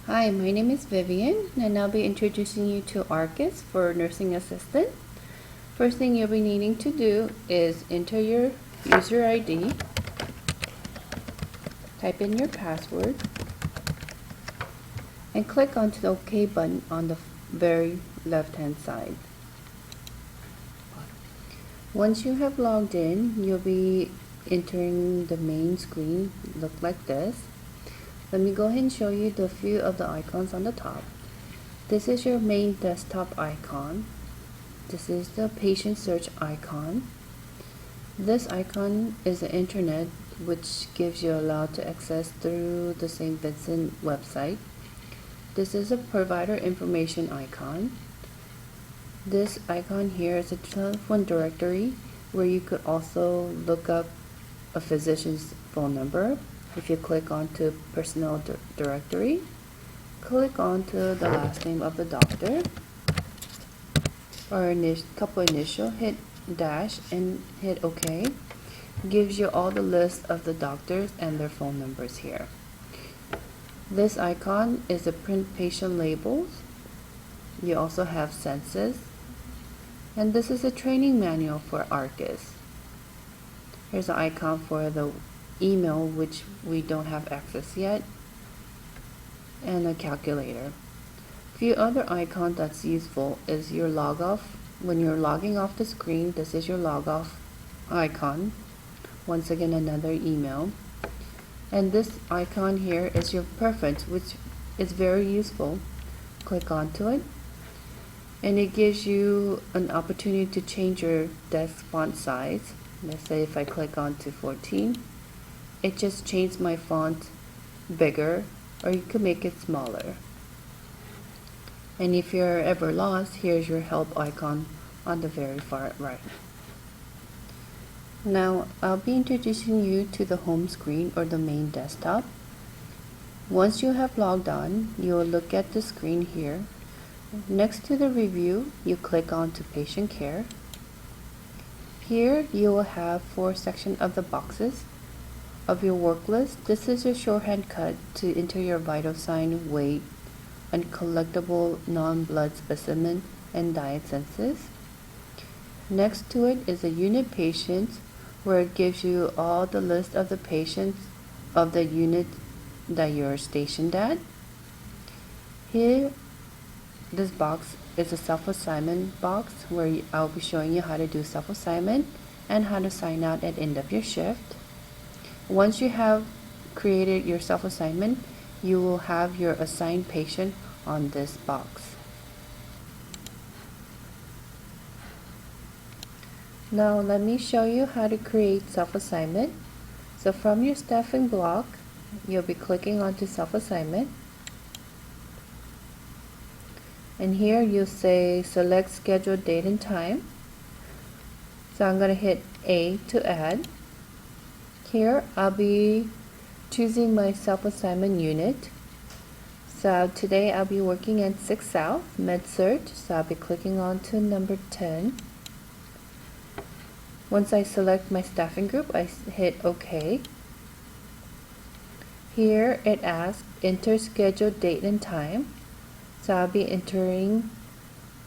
Hi, my name is Vivian, and I'll be introducing you to ARCIS for nursing assistant. First thing you'll be needing to do is enter your user ID, type in your password, and click onto the OK button on the very left-hand side. Once you have logged in, you'll be entering the main screen, look like this. Let me go ahead and show you the few of the icons on the top. This is your main desktop icon. This is the patient search icon. This icon is the internet, which gives you allowed to access through the St. Vincent website. This is a provider information icon. This icon here is a telephone directory where you could also look up a physician's phone number. If you click onto personnel directory, click onto the last name of the doctor or couple initial, hit dash and hit OK. Gives you all the list of the doctors and their phone numbers here. This icon is the print patient labels. You also have census, and this is a training manual for ARCIS. Here's an icon for the email, which we don't have access yet, and a calculator. A few other icons that's useful is your log off. When you're logging off the screen, this is your log off icon. Once again, another email. And this icon here is your preference, which is very useful. Click onto it, and it gives you an opportunity to change your desk font size. Let's say if I click onto 14, it just changed my font bigger, or you could make it smaller. And if you're ever lost, here's your help icon on the very far right. Now I'll be introducing you to the home screen or the main desktop. Once you have logged on, you'll look at the screen here. Next to the review, you click on to patient care. Here you will have 4 sections of the boxes of your work list. This is your shorthand cut to enter your vital sign, weight, and collectible non-blood specimen and diet census. Next to it is a unit patients, where it gives you all the list of the patients of the unit that you're stationed at. Here, this box is a self-assignment box where I'll be showing you how to do self-assignment and how to sign out at the end of your shift. Once you have created your self-assignment, you will have your assigned patient on this box. Now let me show you how to create self-assignment. So from your staffing block, you'll be clicking onto self-assignment. And here you'll say select schedule date and time. So I'm going to hit A to add. Here I'll be choosing my self-assignment unit. So today I'll be working at 6 South Med Surg, so I'll be clicking on to number 10. Once I select my staffing group, I hit OK. Here it asks enter schedule date and time. So I'll be entering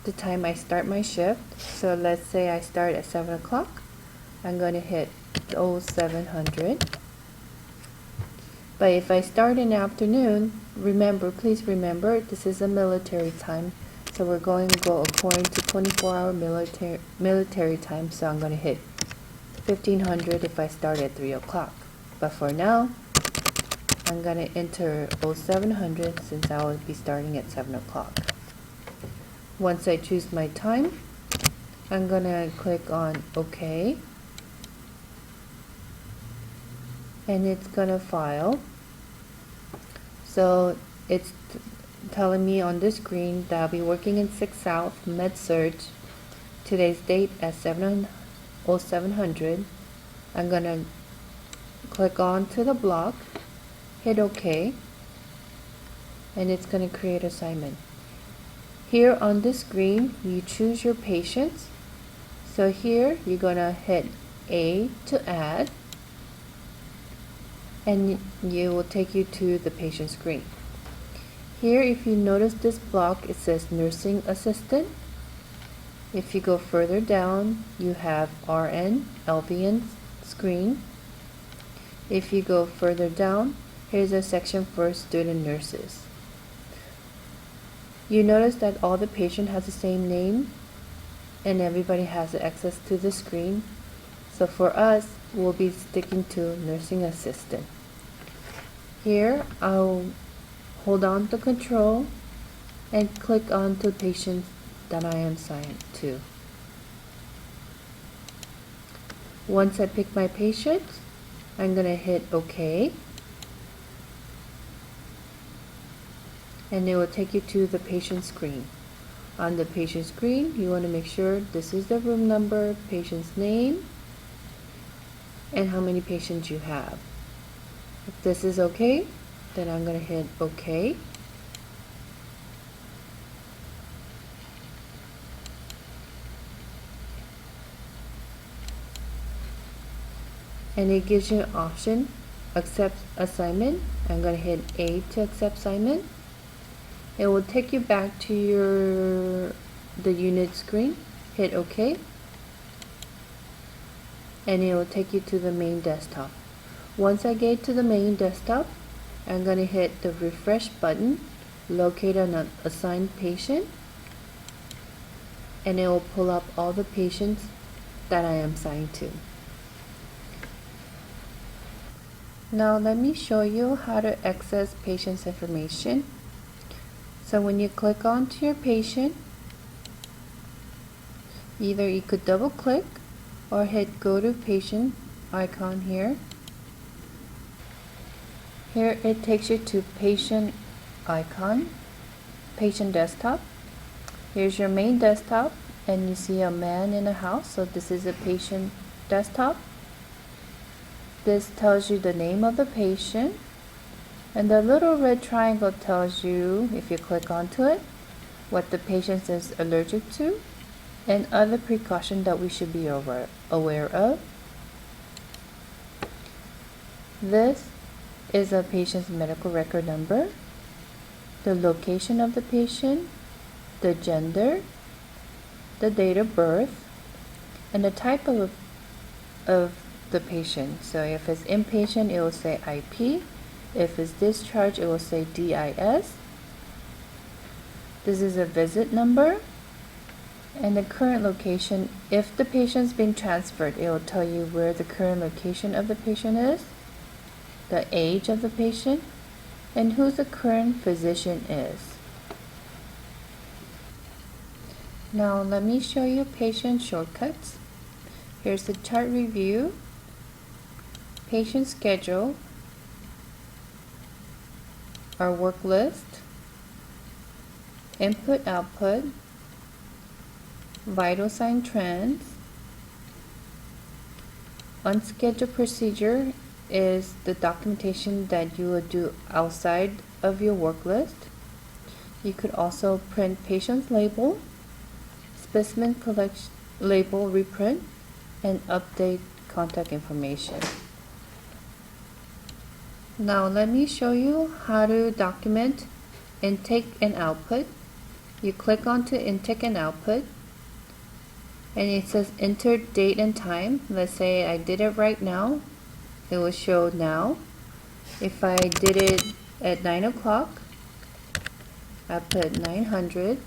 the time I start my shift. So let's say I start at 7 o'clock. I'm going to hit 0700. But if I start in the afternoon, please remember, this is a military time. So we're going to go according to 24-hour military time. So I'm going to hit 1500 if I start at 3 o'clock. But for now, I'm going to enter 0700 since I will be starting at 7 o'clock. Once I choose my time, I'm going to click on OK. And it's going to file. So it's telling me on this screen that I'll be working in 6 South Med Surg. Today's date at 0700. I'm going to click on to the block, hit OK, and it's going to create assignment. Here on this screen, you choose your patients. So here you're going to hit A to add, and you will take you to the patient screen. Here, if you notice this block, it says nursing assistant. If you go further down, you have RN, LVN screen. If you go further down, here's a section for student nurses. You notice that all the patient has the same name and everybody has access to the screen. So for us, we'll be sticking to nursing assistant. Here, I'll hold on to control and click on to patient that I am assigned to. Once I pick my patient, I'm going to hit OK. And it will take you to the patient screen. On the patient screen, you want to make sure this is the room number, patient's name, and how many patients you have. If this is okay, then I'm going to hit OK. And it gives you an option, accept assignment. I'm going to hit A to accept assignment. It will take you back to the unit screen. Hit OK. And it will take you to the main desktop. Once I get to the main desktop, I'm going to hit the refresh button, locate an assigned patient, and it will pull up all the patients that I am assigned to. Now let me show you how to access patient's information. So when you click onto your patient, either you could double click or hit go to patient icon here. Here it takes you to patient icon, patient desktop. Here's your main desktop and you see a man in a house, so this is a patient desktop. This tells you the name of the patient, and the little red triangle tells you, if you click onto it, what the patient is allergic to and other precautions that we should be aware of. This is a patient's medical record number, the location of the patient, the gender, the date of birth, and the type of the patient. So if it's inpatient, it will say IP. If it's discharged, it will say DIS. This is a visit number and the current location. If the patient's been transferred, it will tell you where the current location of the patient is, the age of the patient, and who the current physician is. Now let me show you patient shortcuts. Here's the chart review, patient schedule, our work list, input output, vital sign trends. Unscheduled procedure is the documentation that you would do outside of your work list. You could also print patient's label, specimen collection label reprint, and update contact information. Now let me show you how to document intake and output. You click onto intake and output and it says enter date and time. Let's say I did it right now, it will show now. If I did it at 9 o'clock, I put 900,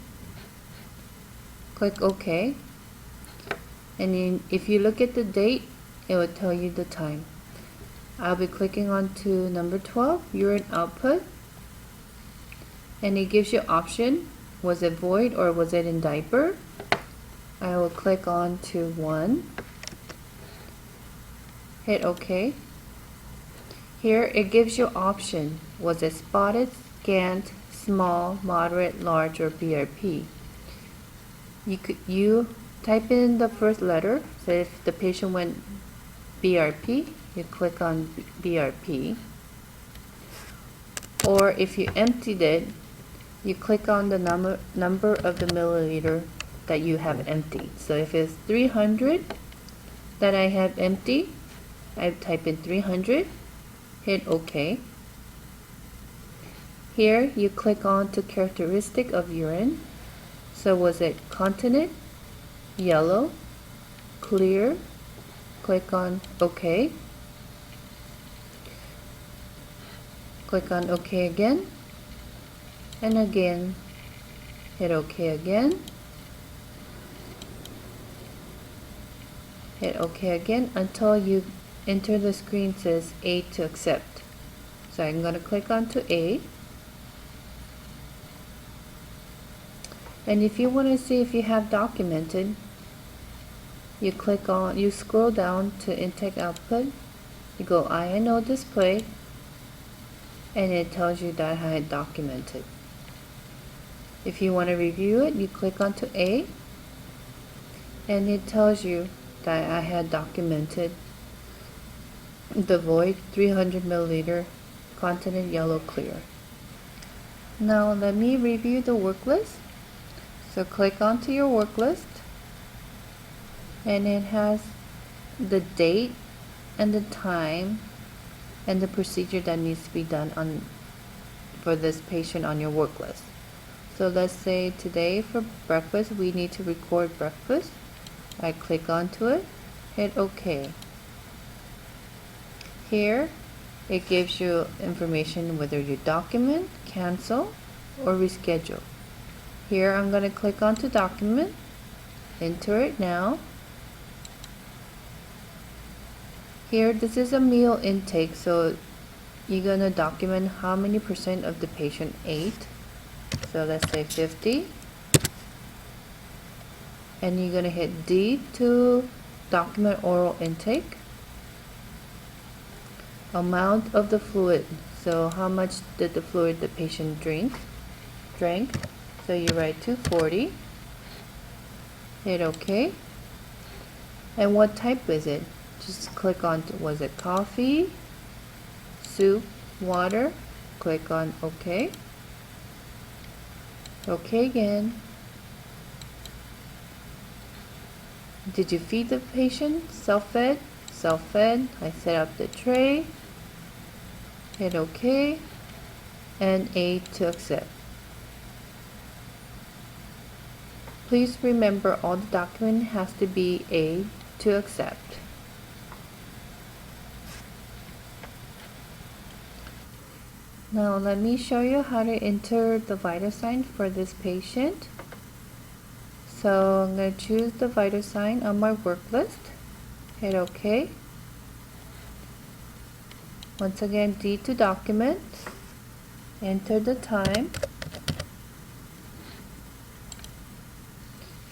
click OK, and then if you look at the date, it will tell you the time. I'll be clicking on to number 12, urine output, and it gives you option, was it void or was it in diaper? I will click on to 1, hit OK. Here it gives you option, was it spotted, scant, small, moderate, large, or BRP. You type in the first letter, so if the patient went BRP, you click on BRP, or if you emptied it, you click on the number of the milliliter that you have emptied. So if it's 300 that I have empty, I type in 300, hit OK. Here you click on to characteristic of urine. So was it continent, yellow, clear? Click on OK. Click on OK again, and again hit OK again, hit OK again until you enter the screen says A to accept. So I'm going to click on to A. And if you want to see if you have documented, you scroll down to intake output, you go INO display, and it tells you that I had documented. If you want to review it, you click onto A, and it tells you that I had documented the void 300 milliliter continent yellow clear. Now let me review the work list. So click onto your work list, and it has the date and the time and the procedure that needs to be done for this patient on your work list. So let's say today for breakfast we need to record breakfast. I click onto it, hit OK. Here it gives you information whether you document, cancel, or reschedule. Here I'm going to click onto document, enter it now. Here this is a meal intake, so you're going to document how many % of the patient ate. So let's say 50. And you're going to hit D to document oral intake. Amount of the fluid, so how much did the fluid the patient drank. So you write 240, hit OK. And what type is it? Just click on, was it coffee, soup, water? Click on OK. OK again. Did you feed the patient? Self-fed? Self-fed. I set up the tray. Hit OK. And A to accept. Please remember all the document has to be A to accept. Now let me show you how to enter the vital sign for this patient. So I'm going to choose the vital sign on my work list. Hit OK. Once again, D to document. Enter the time.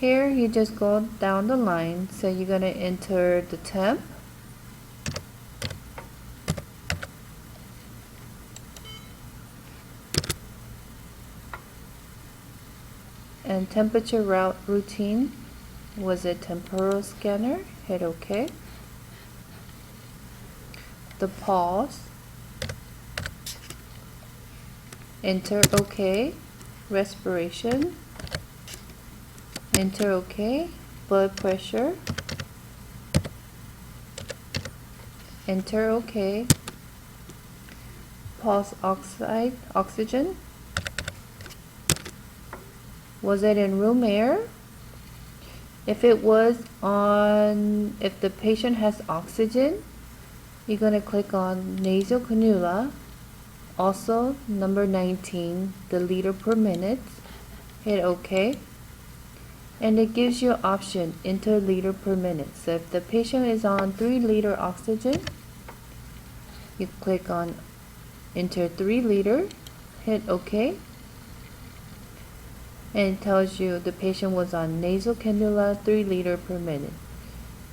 Here you just go down the line, so you're going to enter the temp, and temperature route routine was a temporal scanner. Hit OK. The pulse, enter OK. Respiration, enter OK. Blood pressure, enter OK. Pulse oxygen, was it in room air? If it was on, if the patient has oxygen, you're going to click on nasal cannula, also number 19, the liter per minute. Hit OK. And it gives you an option, enter liter per minute. So if the patient is on 3 liter oxygen, you click on enter 3 liter, hit OK. And it tells you the patient was on nasal cannula 3 liter per minute.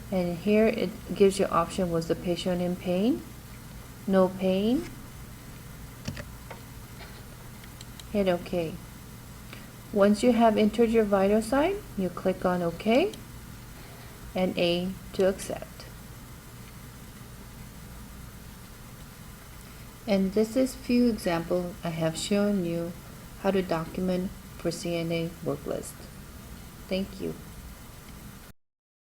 And here it gives you option, was the patient in pain? No pain? Hit OK. Once you have entered your vital sign, you click on OK and A to accept. And this is few examples I have shown you how to document for CNA work list. Thank you.